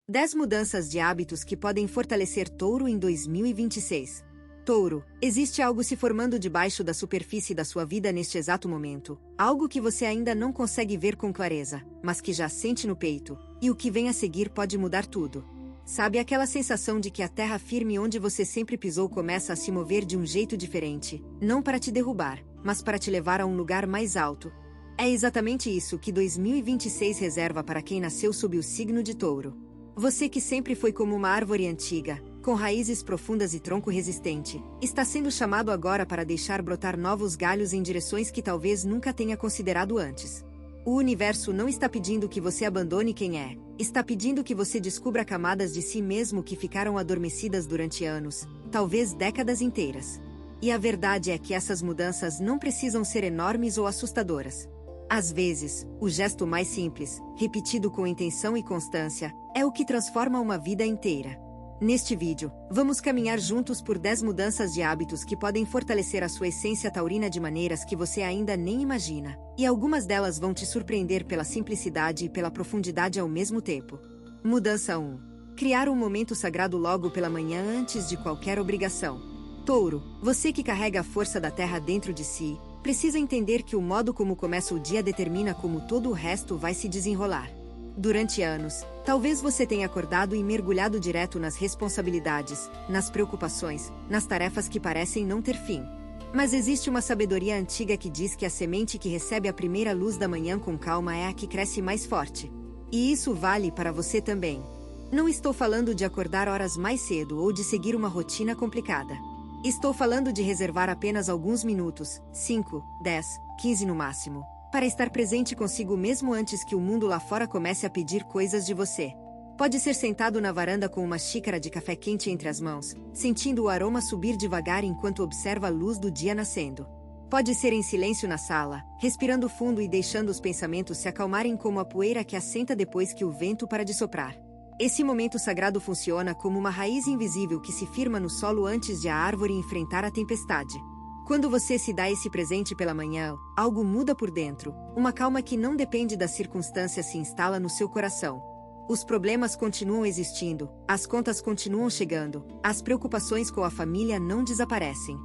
10 mudanças de hábitos que podem fortalecer Touro em 2026. Touro, existe algo se formando debaixo da superfície da sua vida neste exato momento, algo que você ainda não consegue ver com clareza, mas que já sente no peito, e o que vem a seguir pode mudar tudo. Sabe aquela sensação de que a terra firme onde você sempre pisou começa a se mover de um jeito diferente, não para te derrubar, mas para te levar a um lugar mais alto? É exatamente isso que 2026 reserva para quem nasceu sob o signo de Touro. Você que sempre foi como uma árvore antiga, com raízes profundas e tronco resistente, está sendo chamado agora para deixar brotar novos galhos em direções que talvez nunca tenha considerado antes. O universo não está pedindo que você abandone quem é, está pedindo que você descubra camadas de si mesmo que ficaram adormecidas durante anos, talvez décadas inteiras. E a verdade é que essas mudanças não precisam ser enormes ou assustadoras. Às vezes, o gesto mais simples, repetido com intenção e constância, é o que transforma uma vida inteira. Neste vídeo, vamos caminhar juntos por 10 mudanças de hábitos que podem fortalecer a sua essência taurina de maneiras que você ainda nem imagina, e algumas delas vão te surpreender pela simplicidade e pela profundidade ao mesmo tempo. Mudança 1. Criar um momento sagrado logo pela manhã antes de qualquer obrigação. Touro, você que carrega a força da terra dentro de si, precisa entender que o modo como começa o dia determina como todo o resto vai se desenrolar. Durante anos, talvez você tenha acordado e mergulhado direto nas responsabilidades, nas preocupações, nas tarefas que parecem não ter fim. Mas existe uma sabedoria antiga que diz que a semente que recebe a primeira luz da manhã com calma é a que cresce mais forte. E isso vale para você também. Não estou falando de acordar horas mais cedo ou de seguir uma rotina complicada. Estou falando de reservar apenas alguns minutos, 5, 10, 15 no máximo, para estar presente consigo mesmo antes que o mundo lá fora comece a pedir coisas de você. Pode ser sentado na varanda com uma xícara de café quente entre as mãos, sentindo o aroma subir devagar enquanto observa a luz do dia nascendo. Pode ser em silêncio na sala, respirando fundo e deixando os pensamentos se acalmarem como a poeira que assenta depois que o vento para de soprar. Esse momento sagrado funciona como uma raiz invisível que se firma no solo antes de a árvore enfrentar a tempestade. Quando você se dá esse presente pela manhã, algo muda por dentro, uma calma que não depende das circunstâncias se instala no seu coração. Os problemas continuam existindo, as contas continuam chegando, as preocupações com a família não desaparecem.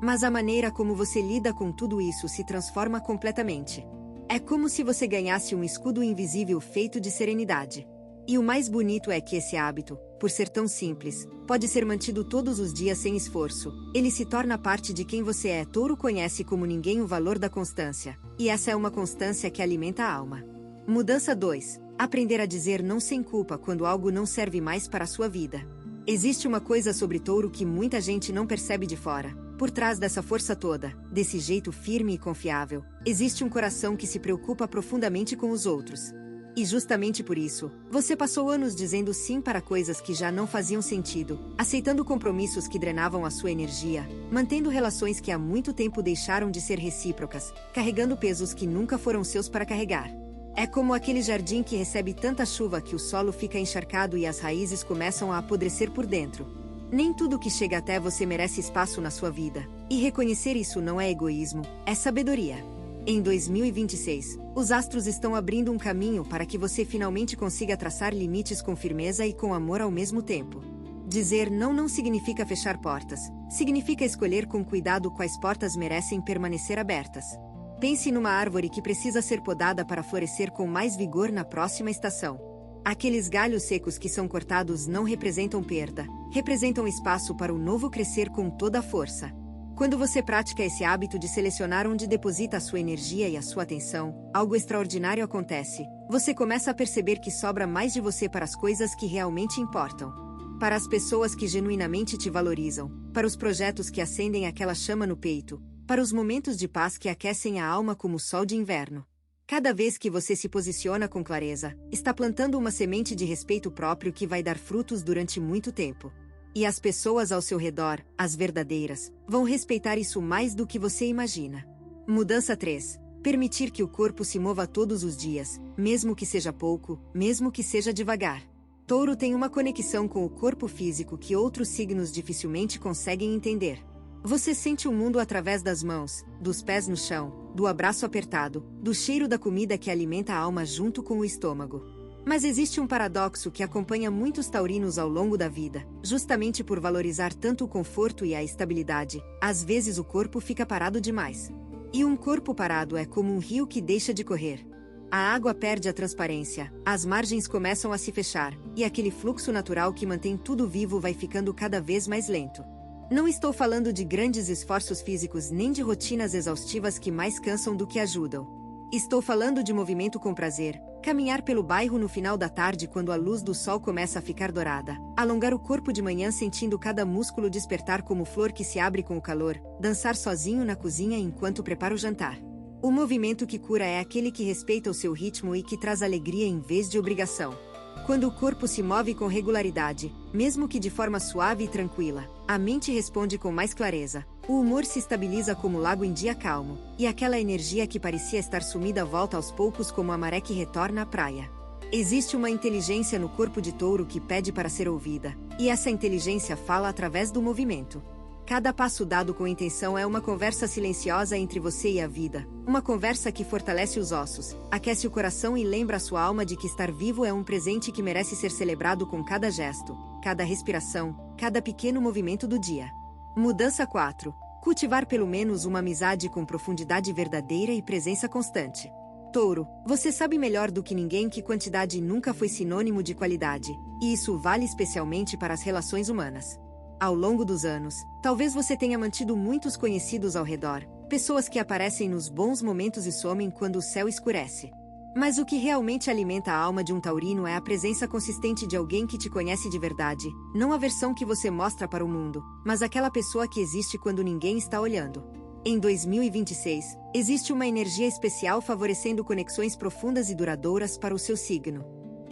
Mas a maneira como você lida com tudo isso se transforma completamente. É como se você ganhasse um escudo invisível feito de serenidade. E o mais bonito é que esse hábito, por ser tão simples, pode ser mantido todos os dias sem esforço. Ele se torna parte de quem você é. Touro conhece como ninguém o valor da constância, e essa é uma constância que alimenta a alma. Mudança 2. Aprender a dizer não sem culpa quando algo não serve mais para a sua vida. Existe uma coisa sobre Touro que muita gente não percebe de fora. Por trás dessa força toda, desse jeito firme e confiável, existe um coração que se preocupa profundamente com os outros. E justamente por isso, você passou anos dizendo sim para coisas que já não faziam sentido, aceitando compromissos que drenavam a sua energia, mantendo relações que há muito tempo deixaram de ser recíprocas, carregando pesos que nunca foram seus para carregar. É como aquele jardim que recebe tanta chuva que o solo fica encharcado e as raízes começam a apodrecer por dentro. Nem tudo que chega até você merece espaço na sua vida, e reconhecer isso não é egoísmo, é sabedoria. Em 2026, os astros estão abrindo um caminho para que você finalmente consiga traçar limites com firmeza e com amor ao mesmo tempo. Dizer não significa fechar portas, significa escolher com cuidado quais portas merecem permanecer abertas. Pense numa árvore que precisa ser podada para florescer com mais vigor na próxima estação. Aqueles galhos secos que são cortados não representam perda, representam espaço para o novo crescer com toda a força. Quando você pratica esse hábito de selecionar onde deposita a sua energia e a sua atenção, algo extraordinário acontece. Você começa a perceber que sobra mais de você para as coisas que realmente importam. Para as pessoas que genuinamente te valorizam, para os projetos que acendem aquela chama no peito, para os momentos de paz que aquecem a alma como o sol de inverno. Cada vez que você se posiciona com clareza, está plantando uma semente de respeito próprio que vai dar frutos durante muito tempo. E as pessoas ao seu redor, as verdadeiras, vão respeitar isso mais do que você imagina. Mudança 3. Permitir que o corpo se mova todos os dias, mesmo que seja pouco, mesmo que seja devagar. Touro tem uma conexão com o corpo físico que outros signos dificilmente conseguem entender. Você sente o mundo através das mãos, dos pés no chão, do abraço apertado, do cheiro da comida que alimenta a alma junto com o estômago. Mas existe um paradoxo que acompanha muitos taurinos ao longo da vida, justamente por valorizar tanto o conforto e a estabilidade, às vezes o corpo fica parado demais. E um corpo parado é como um rio que deixa de correr. A água perde a transparência, as margens começam a se fechar, e aquele fluxo natural que mantém tudo vivo vai ficando cada vez mais lento. Não estou falando de grandes esforços físicos nem de rotinas exaustivas que mais cansam do que ajudam. Estou falando de movimento com prazer, caminhar pelo bairro no final da tarde quando a luz do sol começa a ficar dourada, alongar o corpo de manhã sentindo cada músculo despertar como flor que se abre com o calor, dançar sozinho na cozinha enquanto prepara o jantar. O movimento que cura é aquele que respeita o seu ritmo e que traz alegria em vez de obrigação. Quando o corpo se move com regularidade, mesmo que de forma suave e tranquila, a mente responde com mais clareza. O humor se estabiliza como lago em dia calmo, e aquela energia que parecia estar sumida volta aos poucos como a maré que retorna à praia. Existe uma inteligência no corpo de touro que pede para ser ouvida, e essa inteligência fala através do movimento. Cada passo dado com intenção é uma conversa silenciosa entre você e a vida, uma conversa que fortalece os ossos, aquece o coração e lembra a sua alma de que estar vivo é um presente que merece ser celebrado com cada gesto, cada respiração, cada pequeno movimento do dia. Mudança 4. Cultivar pelo menos uma amizade com profundidade verdadeira e presença constante. Touro, você sabe melhor do que ninguém que quantidade nunca foi sinônimo de qualidade, e isso vale especialmente para as relações humanas. Ao longo dos anos, talvez você tenha mantido muitos conhecidos ao redor, pessoas que aparecem nos bons momentos e somem quando o céu escurece. Mas o que realmente alimenta a alma de um taurino é a presença consistente de alguém que te conhece de verdade, não a versão que você mostra para o mundo, mas aquela pessoa que existe quando ninguém está olhando. Em 2026, existe uma energia especial favorecendo conexões profundas e duradouras para o seu signo.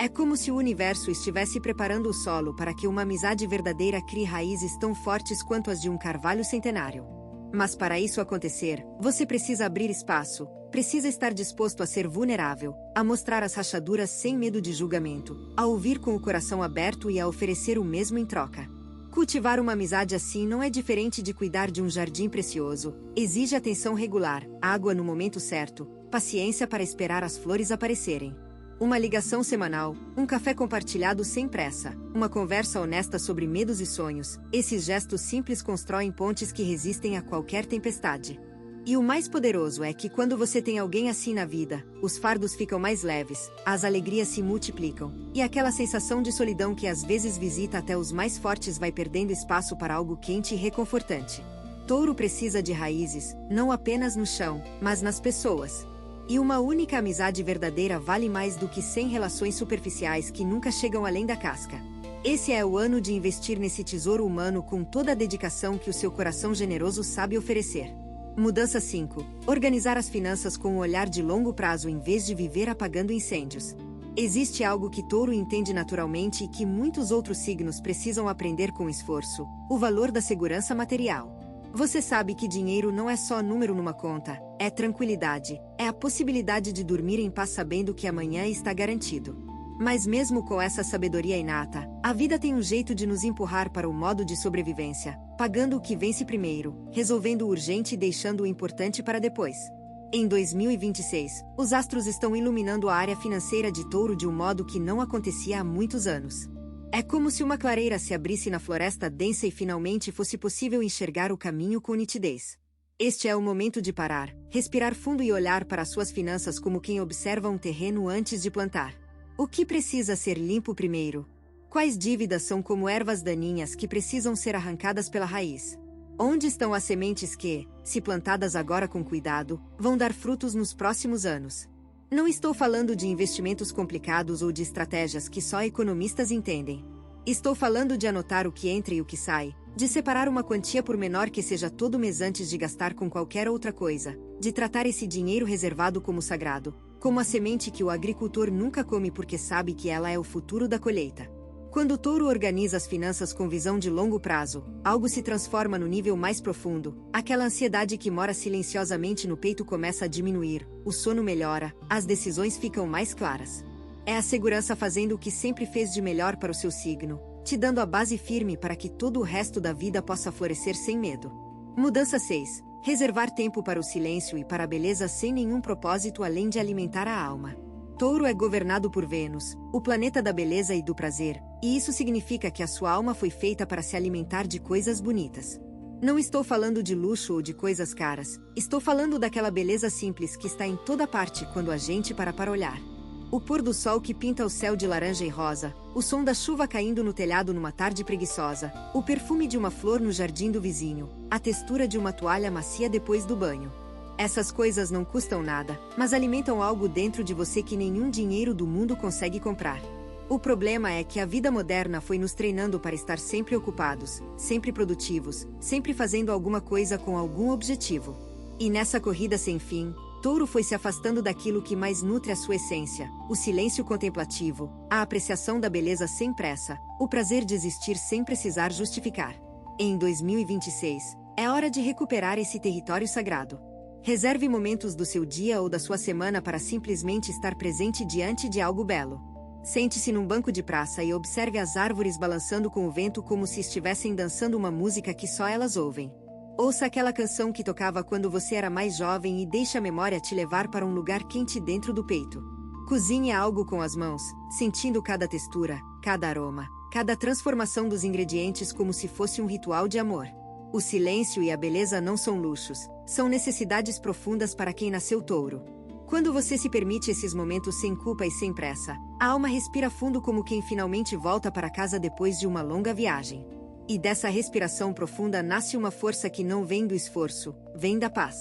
É como se o universo estivesse preparando o solo para que uma amizade verdadeira crie raízes tão fortes quanto as de um carvalho centenário. Mas para isso acontecer, você precisa abrir espaço, precisa estar disposto a ser vulnerável, a mostrar as rachaduras sem medo de julgamento, a ouvir com o coração aberto e a oferecer o mesmo em troca. Cultivar uma amizade assim não é diferente de cuidar de um jardim precioso, exige atenção regular, água no momento certo, paciência para esperar as flores aparecerem. Uma ligação semanal, um café compartilhado sem pressa, uma conversa honesta sobre medos e sonhos, esses gestos simples constroem pontes que resistem a qualquer tempestade. E o mais poderoso é que quando você tem alguém assim na vida, os fardos ficam mais leves, as alegrias se multiplicam, e aquela sensação de solidão que às vezes visita até os mais fortes vai perdendo espaço para algo quente e reconfortante. Touro precisa de raízes, não apenas no chão, mas nas pessoas. E uma única amizade verdadeira vale mais do que 100 relações superficiais que nunca chegam além da casca. Esse é o ano de investir nesse tesouro humano com toda a dedicação que o seu coração generoso sabe oferecer. Mudança 5. Organizar as finanças com um olhar de longo prazo em vez de viver apagando incêndios. Existe algo que Touro entende naturalmente e que muitos outros signos precisam aprender com esforço: o valor da segurança material. Você sabe que dinheiro não é só número numa conta, é tranquilidade, é a possibilidade de dormir em paz sabendo que amanhã está garantido. Mas mesmo com essa sabedoria inata, a vida tem um jeito de nos empurrar para o modo de sobrevivência, pagando o que vence primeiro, resolvendo o urgente e deixando o importante para depois. Em 2026, os astros estão iluminando a área financeira de Touro de um modo que não acontecia há muitos anos. É como se uma clareira se abrisse na floresta densa e finalmente fosse possível enxergar o caminho com nitidez. Este é o momento de parar, respirar fundo e olhar para suas finanças como quem observa um terreno antes de plantar. O que precisa ser limpo primeiro? Quais dívidas são como ervas daninhas que precisam ser arrancadas pela raiz? Onde estão as sementes que, se plantadas agora com cuidado, vão dar frutos nos próximos anos? Não estou falando de investimentos complicados ou de estratégias que só economistas entendem. Estou falando de anotar o que entra e o que sai, de separar uma quantia por menor que seja todo mês antes de gastar com qualquer outra coisa, de tratar esse dinheiro reservado como sagrado, como a semente que o agricultor nunca come porque sabe que ela é o futuro da colheita. Quando o Touro organiza as finanças com visão de longo prazo, algo se transforma no nível mais profundo, aquela ansiedade que mora silenciosamente no peito começa a diminuir, o sono melhora, as decisões ficam mais claras. É a segurança fazendo o que sempre fez de melhor para o seu signo, te dando a base firme para que todo o resto da vida possa florescer sem medo. Mudança 6. Reservar tempo para o silêncio e para a beleza sem nenhum propósito além de alimentar a alma. Touro é governado por Vênus, o planeta da beleza e do prazer, e isso significa que a sua alma foi feita para se alimentar de coisas bonitas. Não estou falando de luxo ou de coisas caras, estou falando daquela beleza simples que está em toda parte quando a gente para olhar. O pôr do sol que pinta o céu de laranja e rosa, o som da chuva caindo no telhado numa tarde preguiçosa, o perfume de uma flor no jardim do vizinho, a textura de uma toalha macia depois do banho. Essas coisas não custam nada, mas alimentam algo dentro de você que nenhum dinheiro do mundo consegue comprar. O problema é que a vida moderna foi nos treinando para estar sempre ocupados, sempre produtivos, sempre fazendo alguma coisa com algum objetivo. E nessa corrida sem fim, Touro foi se afastando daquilo que mais nutre a sua essência, o silêncio contemplativo, a apreciação da beleza sem pressa, o prazer de existir sem precisar justificar. Em 2026, é hora de recuperar esse território sagrado. Reserve momentos do seu dia ou da sua semana para simplesmente estar presente diante de algo belo. Sente-se num banco de praça e observe as árvores balançando com o vento como se estivessem dançando uma música que só elas ouvem. Ouça aquela canção que tocava quando você era mais jovem e deixe a memória te levar para um lugar quente dentro do peito. Cozinhe algo com as mãos, sentindo cada textura, cada aroma, cada transformação dos ingredientes como se fosse um ritual de amor. O silêncio e a beleza não são luxos, são necessidades profundas para quem nasceu Touro. Quando você se permite esses momentos sem culpa e sem pressa, a alma respira fundo como quem finalmente volta para casa depois de uma longa viagem. E dessa respiração profunda nasce uma força que não vem do esforço, vem da paz.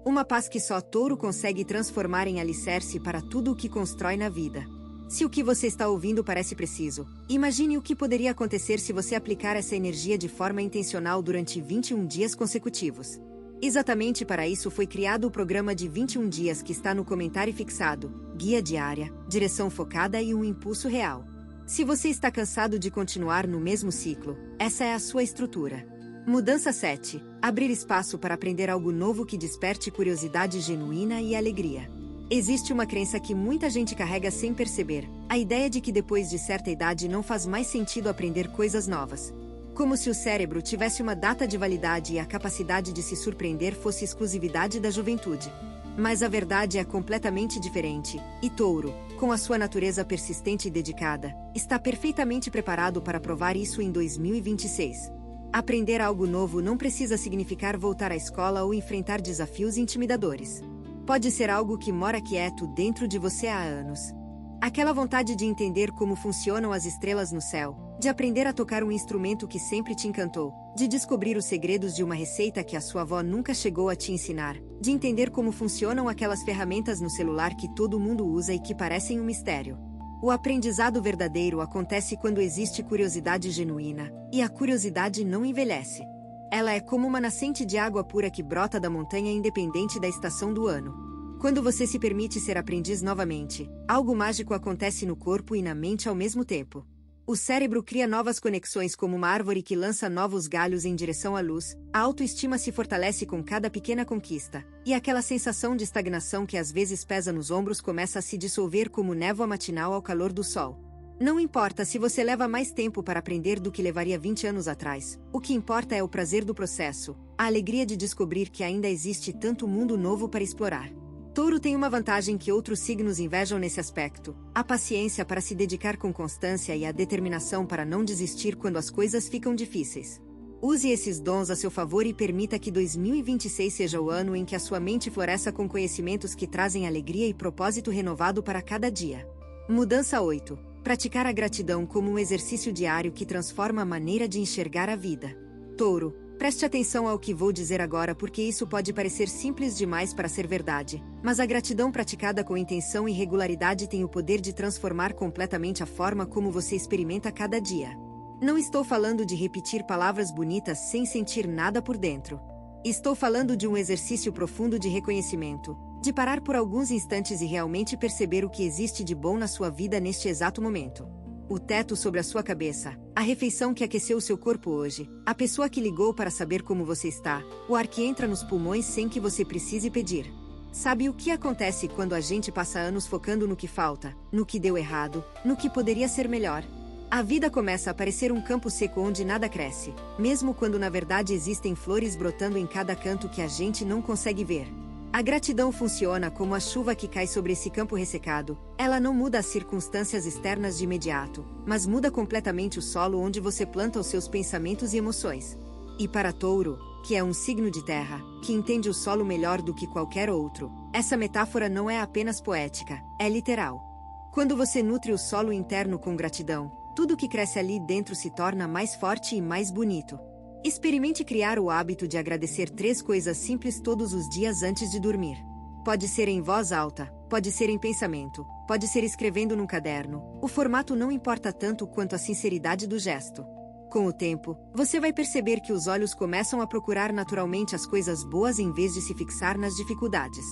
Uma paz que só Touro consegue transformar em alicerce para tudo o que constrói na vida. Se o que você está ouvindo parece preciso, imagine o que poderia acontecer se você aplicar essa energia de forma intencional durante 21 dias consecutivos. Exatamente para isso foi criado o programa de 21 dias que está no comentário fixado, guia diária, direção focada e um impulso real. Se você está cansado de continuar no mesmo ciclo, essa é a sua estrutura. Mudança 7. Abrir espaço para aprender algo novo que desperte curiosidade genuína e alegria. Existe uma crença que muita gente carrega sem perceber, a ideia de que depois de certa idade não faz mais sentido aprender coisas novas. Como se o cérebro tivesse uma data de validade e a capacidade de se surpreender fosse exclusividade da juventude. Mas a verdade é completamente diferente, e Touro, com a sua natureza persistente e dedicada, está perfeitamente preparado para provar isso em 2026. Aprender algo novo não precisa significar voltar à escola ou enfrentar desafios intimidadores. Pode ser algo que mora quieto dentro de você há anos. Aquela vontade de entender como funcionam as estrelas no céu, de aprender a tocar um instrumento que sempre te encantou, de descobrir os segredos de uma receita que a sua avó nunca chegou a te ensinar, de entender como funcionam aquelas ferramentas no celular que todo mundo usa e que parecem um mistério. O aprendizado verdadeiro acontece quando existe curiosidade genuína, e a curiosidade não envelhece. Ela é como uma nascente de água pura que brota da montanha independente da estação do ano. Quando você se permite ser aprendiz novamente, algo mágico acontece no corpo e na mente ao mesmo tempo. O cérebro cria novas conexões como uma árvore que lança novos galhos em direção à luz, a autoestima se fortalece com cada pequena conquista, e aquela sensação de estagnação que às vezes pesa nos ombros começa a se dissolver como névoa matinal ao calor do sol. Não importa se você leva mais tempo para aprender do que levaria 20 anos atrás, o que importa é o prazer do processo, a alegria de descobrir que ainda existe tanto mundo novo para explorar. Touro tem uma vantagem que outros signos invejam nesse aspecto: a paciência para se dedicar com constância e a determinação para não desistir quando as coisas ficam difíceis. Use esses dons a seu favor e permita que 2026 seja o ano em que a sua mente floresça com conhecimentos que trazem alegria e propósito renovado para cada dia. Mudança 8. Praticar a gratidão como um exercício diário que transforma a maneira de enxergar a vida. Touro, preste atenção ao que vou dizer agora porque isso pode parecer simples demais para ser verdade, mas a gratidão praticada com intenção e regularidade tem o poder de transformar completamente a forma como você experimenta cada dia. Não estou falando de repetir palavras bonitas sem sentir nada por dentro. Estou falando de um exercício profundo de reconhecimento, de parar por alguns instantes e realmente perceber o que existe de bom na sua vida neste exato momento. O teto sobre a sua cabeça, a refeição que aqueceu o seu corpo hoje, a pessoa que ligou para saber como você está, o ar que entra nos pulmões sem que você precise pedir. Sabe o que acontece quando a gente passa anos focando no que falta, no que deu errado, no que poderia ser melhor? A vida começa a parecer um campo seco onde nada cresce, mesmo quando na verdade existem flores brotando em cada canto que a gente não consegue ver. A gratidão funciona como a chuva que cai sobre esse campo ressecado. Ela não muda as circunstâncias externas de imediato, mas muda completamente o solo onde você planta os seus pensamentos e emoções. E para Touro, que é um signo de terra, que entende o solo melhor do que qualquer outro, essa metáfora não é apenas poética, é literal. Quando você nutre o solo interno com gratidão, tudo que cresce ali dentro se torna mais forte e mais bonito. Experimente criar o hábito de agradecer 3 coisas simples todos os dias antes de dormir. Pode ser em voz alta, pode ser em pensamento, pode ser escrevendo num caderno. O formato não importa tanto quanto a sinceridade do gesto. Com o tempo, você vai perceber que os olhos começam a procurar naturalmente as coisas boas em vez de se fixar nas dificuldades.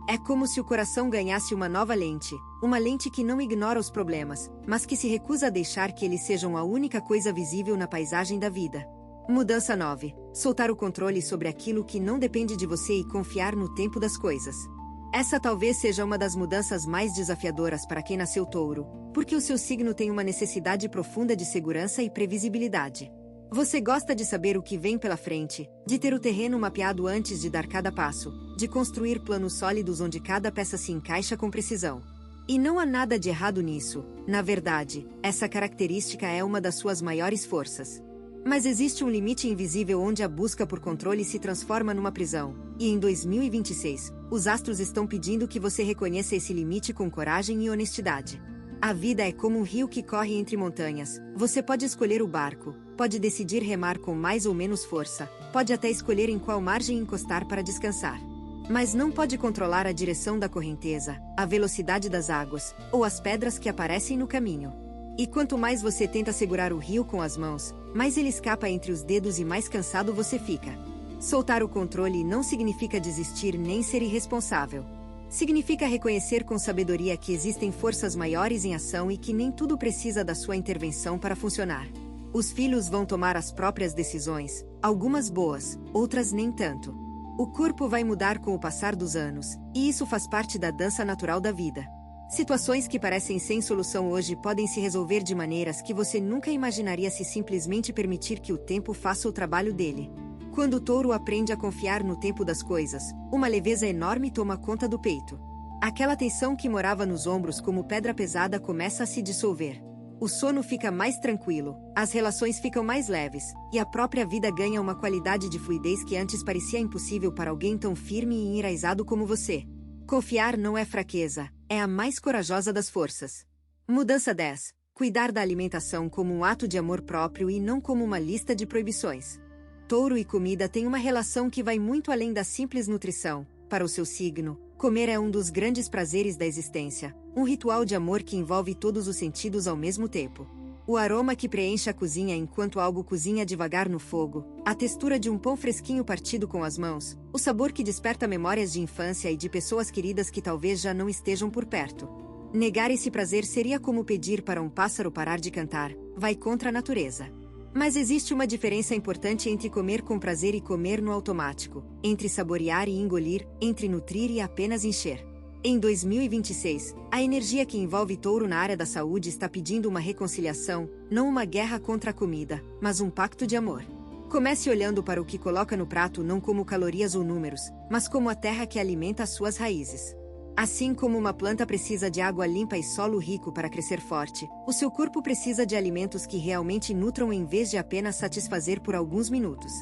É como se o coração ganhasse uma nova lente, uma lente que não ignora os problemas, mas que se recusa a deixar que eles sejam a única coisa visível na paisagem da vida. Mudança 9. Soltar o controle sobre aquilo que não depende de você e confiar no tempo das coisas. Essa talvez seja uma das mudanças mais desafiadoras para quem nasceu Touro, porque o seu signo tem uma necessidade profunda de segurança e previsibilidade. Você gosta de saber o que vem pela frente, de ter o terreno mapeado antes de dar cada passo, de construir planos sólidos onde cada peça se encaixa com precisão. E não há nada de errado nisso. Na verdade, essa característica é uma das suas maiores forças. Mas existe um limite invisível onde a busca por controle se transforma numa prisão, e em 2026, os astros estão pedindo que você reconheça esse limite com coragem e honestidade. A vida é como um rio que corre entre montanhas. Você pode escolher o barco, pode decidir remar com mais ou menos força, pode até escolher em qual margem encostar para descansar. Mas não pode controlar a direção da correnteza, a velocidade das águas, ou as pedras que aparecem no caminho. E quanto mais você tenta segurar o rio com as mãos, mais ele escapa entre os dedos e mais cansado você fica. Soltar o controle não significa desistir nem ser irresponsável. Significa reconhecer com sabedoria que existem forças maiores em ação e que nem tudo precisa da sua intervenção para funcionar. Os filhos vão tomar as próprias decisões, algumas boas, outras nem tanto. O corpo vai mudar com o passar dos anos, e isso faz parte da dança natural da vida. Situações que parecem sem solução hoje podem se resolver de maneiras que você nunca imaginaria se simplesmente permitir que o tempo faça o trabalho dele. Quando o Touro aprende a confiar no tempo das coisas, uma leveza enorme toma conta do peito. Aquela tensão que morava nos ombros como pedra pesada começa a se dissolver. O sono fica mais tranquilo, as relações ficam mais leves, e a própria vida ganha uma qualidade de fluidez que antes parecia impossível para alguém tão firme e enraizado como você. Confiar não é fraqueza, é a mais corajosa das forças. Mudança 10. Cuidar da alimentação como um ato de amor próprio e não como uma lista de proibições. Touro e comida têm uma relação que vai muito além da simples nutrição. Para o seu signo, comer é um dos grandes prazeres da existência, um ritual de amor que envolve todos os sentidos ao mesmo tempo. O aroma que preenche a cozinha enquanto algo cozinha devagar no fogo, a textura de um pão fresquinho partido com as mãos, o sabor que desperta memórias de infância e de pessoas queridas que talvez já não estejam por perto. Negar esse prazer seria como pedir para um pássaro parar de cantar, vai contra a natureza. Mas existe uma diferença importante entre comer com prazer e comer no automático, entre saborear e engolir, entre nutrir e apenas encher. Em 2026, a energia que envolve Touro na área da saúde está pedindo uma reconciliação, não uma guerra contra a comida, mas um pacto de amor. Comece olhando para o que coloca no prato não como calorias ou números, mas como a terra que alimenta as suas raízes. Assim como uma planta precisa de água limpa e solo rico para crescer forte, o seu corpo precisa de alimentos que realmente nutram em vez de apenas satisfazer por alguns minutos.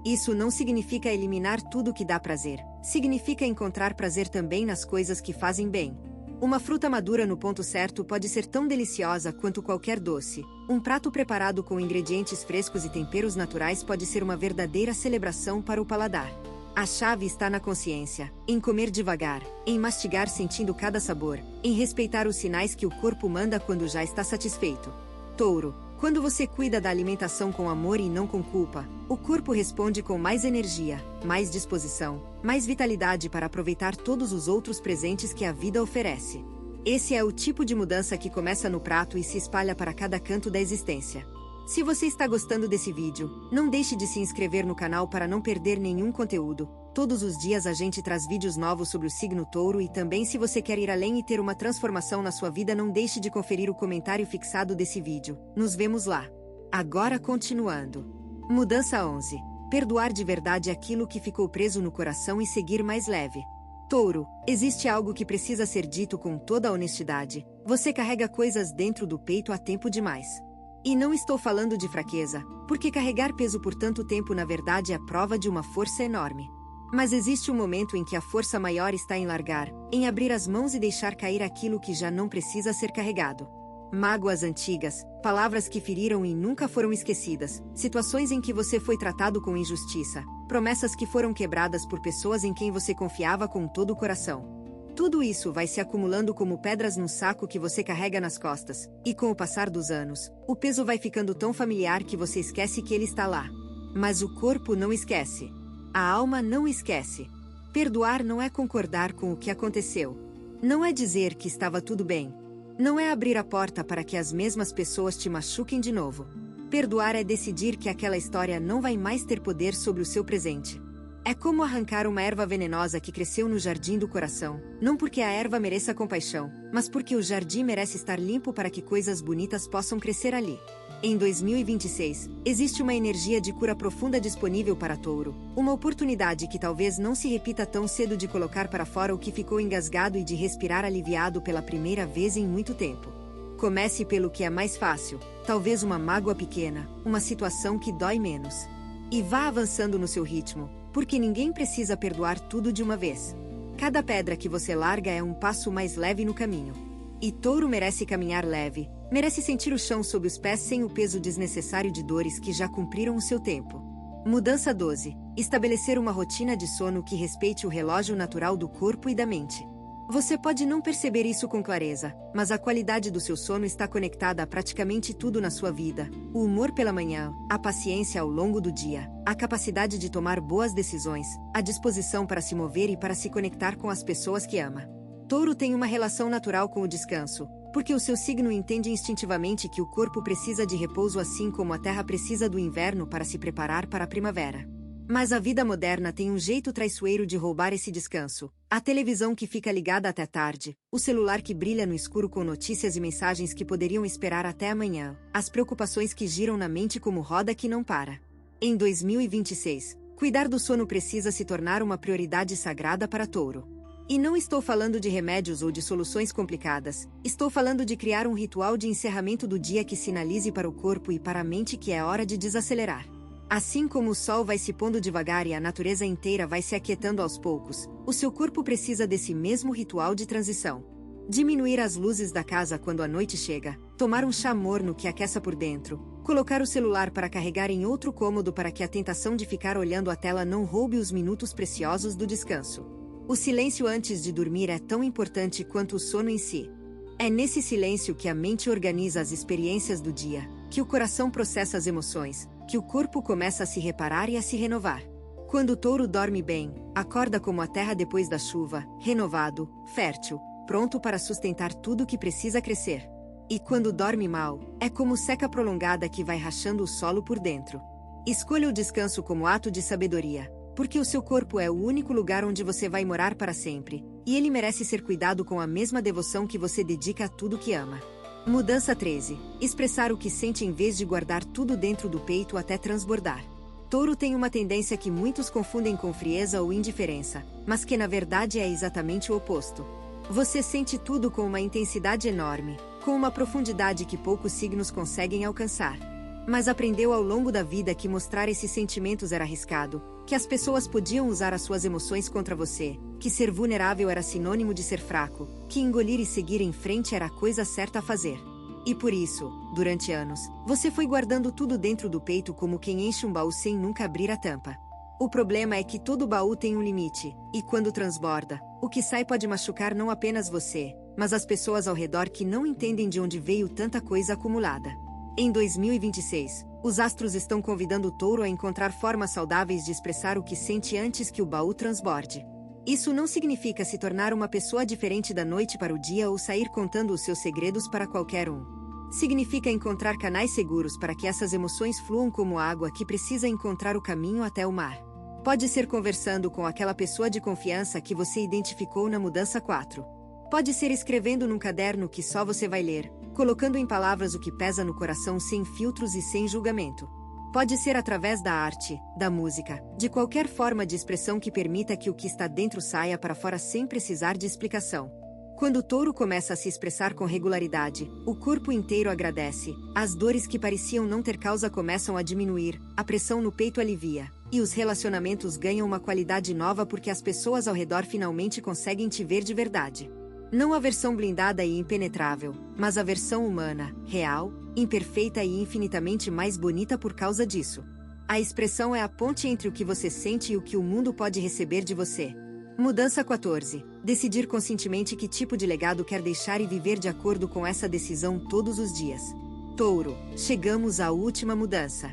Isso não significa eliminar tudo que dá prazer, significa encontrar prazer também nas coisas que fazem bem. Uma fruta madura no ponto certo pode ser tão deliciosa quanto qualquer doce. Um prato preparado com ingredientes frescos e temperos naturais pode ser uma verdadeira celebração para o paladar. A chave está na consciência, em comer devagar, em mastigar sentindo cada sabor, em respeitar os sinais que o corpo manda quando já está satisfeito. Touro, quando você cuida da alimentação com amor e não com culpa, o corpo responde com mais energia, mais disposição, mais vitalidade para aproveitar todos os outros presentes que a vida oferece. Esse é o tipo de mudança que começa no prato e se espalha para cada canto da existência. Se você está gostando desse vídeo, não deixe de se inscrever no canal para não perder nenhum conteúdo. Todos os dias a gente traz vídeos novos sobre o signo Touro e também se você quer ir além e ter uma transformação na sua vida, não deixe de conferir o comentário fixado desse vídeo. Nos vemos lá. Agora continuando. Mudança 11. Perdoar de verdade aquilo que ficou preso no coração e seguir mais leve. Touro, existe algo que precisa ser dito com toda a honestidade. Você carrega coisas dentro do peito há tempo demais. E não estou falando de fraqueza, porque carregar peso por tanto tempo na verdade é prova de uma força enorme. Mas existe um momento em que a força maior está em largar, em abrir as mãos e deixar cair aquilo que já não precisa ser carregado. Mágoas antigas, palavras que feriram e nunca foram esquecidas, situações em que você foi tratado com injustiça, promessas que foram quebradas por pessoas em quem você confiava com todo o coração. Tudo isso vai se acumulando como pedras num saco que você carrega nas costas, e com o passar dos anos, o peso vai ficando tão familiar que você esquece que ele está lá. Mas o corpo não esquece. A alma não esquece. Perdoar não é concordar com o que aconteceu. Não é dizer que estava tudo bem. Não é abrir a porta para que as mesmas pessoas te machuquem de novo. Perdoar é decidir que aquela história não vai mais ter poder sobre o seu presente. É como arrancar uma erva venenosa que cresceu no jardim do coração, não porque a erva mereça compaixão, mas porque o jardim merece estar limpo para que coisas bonitas possam crescer ali. Em 2026, existe uma energia de cura profunda disponível para Touro, uma oportunidade que talvez não se repita tão cedo de colocar para fora o que ficou engasgado e de respirar aliviado pela primeira vez em muito tempo. Comece pelo que é mais fácil, talvez uma mágoa pequena, uma situação que dói menos. E vá avançando no seu ritmo, porque ninguém precisa perdoar tudo de uma vez. Cada pedra que você larga é um passo mais leve no caminho. E Touro merece caminhar leve, merece sentir o chão sob os pés sem o peso desnecessário de dores que já cumpriram o seu tempo. Mudança 12. Estabelecer uma rotina de sono que respeite o relógio natural do corpo e da mente. Você pode não perceber isso com clareza, mas a qualidade do seu sono está conectada a praticamente tudo na sua vida. O humor pela manhã, a paciência ao longo do dia, a capacidade de tomar boas decisões, a disposição para se mover e para se conectar com as pessoas que ama. Touro tem uma relação natural com o descanso, porque o seu signo entende instintivamente que o corpo precisa de repouso assim como a terra precisa do inverno para se preparar para a primavera. Mas a vida moderna tem um jeito traiçoeiro de roubar esse descanso. A televisão que fica ligada até tarde, o celular que brilha no escuro com notícias e mensagens que poderiam esperar até amanhã, as preocupações que giram na mente como roda que não para. Em 2026, cuidar do sono precisa se tornar uma prioridade sagrada para Touro. E não estou falando de remédios ou de soluções complicadas, estou falando de criar um ritual de encerramento do dia que sinalize para o corpo e para a mente que é hora de desacelerar. Assim como o sol vai se pondo devagar e a natureza inteira vai se aquietando aos poucos, o seu corpo precisa desse mesmo ritual de transição. Diminuir as luzes da casa quando a noite chega, tomar um chá morno que aqueça por dentro, colocar o celular para carregar em outro cômodo para que a tentação de ficar olhando a tela não roube os minutos preciosos do descanso. O silêncio antes de dormir é tão importante quanto o sono em si. É nesse silêncio que a mente organiza as experiências do dia, que o coração processa as emoções, que o corpo começa a se reparar e a se renovar. Quando o Touro dorme bem, acorda como a terra depois da chuva, renovado, fértil, pronto para sustentar tudo o que precisa crescer. E quando dorme mal, é como seca prolongada que vai rachando o solo por dentro. Escolha o descanso como ato de sabedoria, porque o seu corpo é o único lugar onde você vai morar para sempre, e ele merece ser cuidado com a mesma devoção que você dedica a tudo que ama. Mudança 13. Expressar o que sente em vez de guardar tudo dentro do peito até transbordar. Touro tem uma tendência que muitos confundem com frieza ou indiferença, mas que na verdade é exatamente o oposto. Você sente tudo com uma intensidade enorme, com uma profundidade que poucos signos conseguem alcançar. Mas aprendeu ao longo da vida que mostrar esses sentimentos era arriscado, que as pessoas podiam usar as suas emoções contra você, que ser vulnerável era sinônimo de ser fraco, que engolir e seguir em frente era a coisa certa a fazer. E por isso, durante anos, você foi guardando tudo dentro do peito como quem enche um baú sem nunca abrir a tampa. O problema é que todo baú tem um limite, e quando transborda, o que sai pode machucar não apenas você, mas as pessoas ao redor que não entendem de onde veio tanta coisa acumulada. Em 2026, os astros estão convidando o Touro a encontrar formas saudáveis de expressar o que sente antes que o baú transborde. Isso não significa se tornar uma pessoa diferente da noite para o dia ou sair contando os seus segredos para qualquer um. Significa encontrar canais seguros para que essas emoções fluam como água que precisa encontrar o caminho até o mar. Pode ser conversando com aquela pessoa de confiança que você identificou na mudança 4. Pode ser escrevendo num caderno que só você vai ler, colocando em palavras o que pesa no coração sem filtros e sem julgamento. Pode ser através da arte, da música, de qualquer forma de expressão que permita que o que está dentro saia para fora sem precisar de explicação. Quando o touro começa a se expressar com regularidade, o corpo inteiro agradece, as dores que pareciam não ter causa começam a diminuir, a pressão no peito alivia, e os relacionamentos ganham uma qualidade nova porque as pessoas ao redor finalmente conseguem te ver de verdade. Não a versão blindada e impenetrável, mas a versão humana, real, imperfeita e infinitamente mais bonita por causa disso. A expressão é a ponte entre o que você sente e o que o mundo pode receber de você. Mudança 14. Decidir conscientemente que tipo de legado quer deixar e viver de acordo com essa decisão todos os dias. Touro, chegamos à última mudança.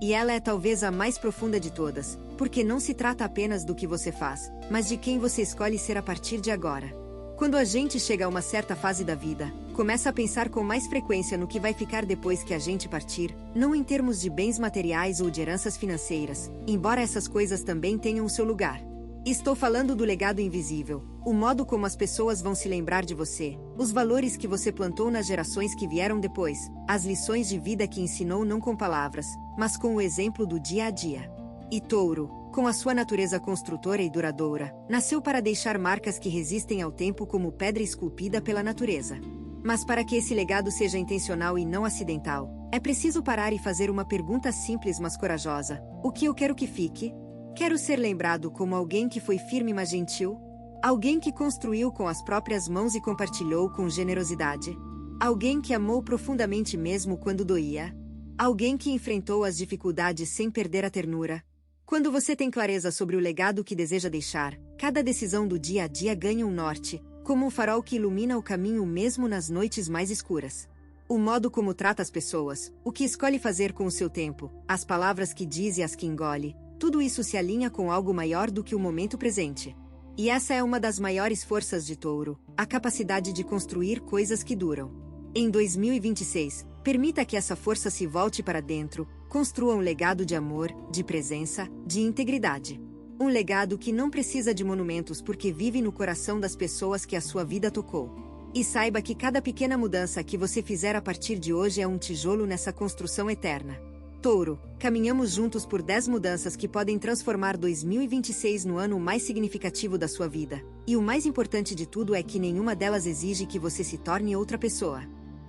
E ela é talvez a mais profunda de todas, porque não se trata apenas do que você faz, mas de quem você escolhe ser a partir de agora. Quando a gente chega a uma certa fase da vida, começa a pensar com mais frequência no que vai ficar depois que a gente partir, não em termos de bens materiais ou de heranças financeiras, embora essas coisas também tenham o seu lugar. Estou falando do legado invisível, o modo como as pessoas vão se lembrar de você, os valores que você plantou nas gerações que vieram depois, as lições de vida que ensinou não com palavras, mas com o exemplo do dia a dia. E Touro, com a sua natureza construtora e duradoura, nasceu para deixar marcas que resistem ao tempo como pedra esculpida pela natureza. Mas para que esse legado seja intencional e não acidental, é preciso parar e fazer uma pergunta simples mas corajosa: o que eu quero que fique? Quero ser lembrado como alguém que foi firme mas gentil? Alguém que construiu com as próprias mãos e compartilhou com generosidade? Alguém que amou profundamente mesmo quando doía? Alguém que enfrentou as dificuldades sem perder a ternura? Quando você tem clareza sobre o legado que deseja deixar, cada decisão do dia a dia ganha um norte, como um farol que ilumina o caminho mesmo nas noites mais escuras. O modo como trata as pessoas, o que escolhe fazer com o seu tempo, as palavras que diz e as que engole, tudo isso se alinha com algo maior do que o momento presente. E essa é uma das maiores forças de Touro, a capacidade de construir coisas que duram. Em 2026, permita que essa força se volte para dentro, construa um legado de amor, de presença, de integridade. Um legado que não precisa de monumentos porque vive no coração das pessoas que a sua vida tocou. E saiba que cada pequena mudança que você fizer a partir de hoje é um tijolo nessa construção eterna. Touro, caminhamos juntos por 10 mudanças que podem transformar 2026 no ano mais significativo da sua vida. E o mais importante de tudo é que nenhuma delas exige que você se torne outra pessoa.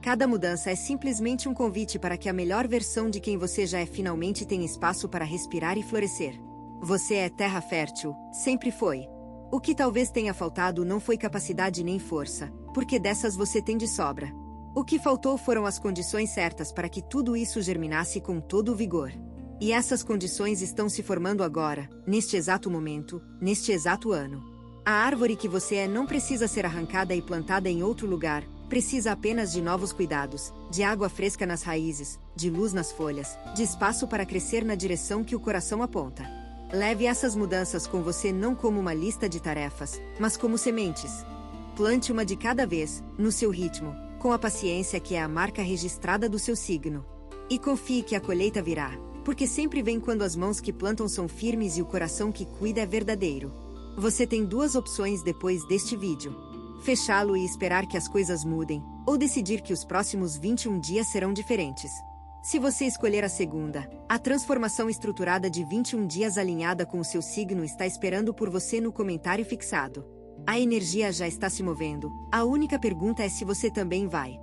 Cada mudança é simplesmente um convite para que a melhor versão de quem você já é finalmente tenha espaço para respirar e florescer. Você é terra fértil, sempre foi. O que talvez tenha faltado não foi capacidade nem força, porque dessas você tem de sobra. O que faltou foram as condições certas para que tudo isso germinasse com todo o vigor. E essas condições estão se formando agora, neste exato momento, neste exato ano. A árvore que você é não precisa ser arrancada e plantada em outro lugar, precisa apenas de novos cuidados, de água fresca nas raízes, de luz nas folhas, de espaço para crescer na direção que o coração aponta. Leve essas mudanças com você não como uma lista de tarefas, mas como sementes. Plante uma de cada vez, no seu ritmo, com a paciência que é a marca registrada do seu signo. E confie que a colheita virá, porque sempre vem quando as mãos que plantam são firmes e o coração que cuida é verdadeiro. Você tem duas opções depois deste vídeo: fechá-lo e esperar que as coisas mudem, ou decidir que os próximos 21 dias serão diferentes. Se você escolher a segunda, a transformação estruturada de 21 dias alinhada com o seu signo está esperando por você no comentário fixado. A energia já está se movendo, a única pergunta é se você também vai.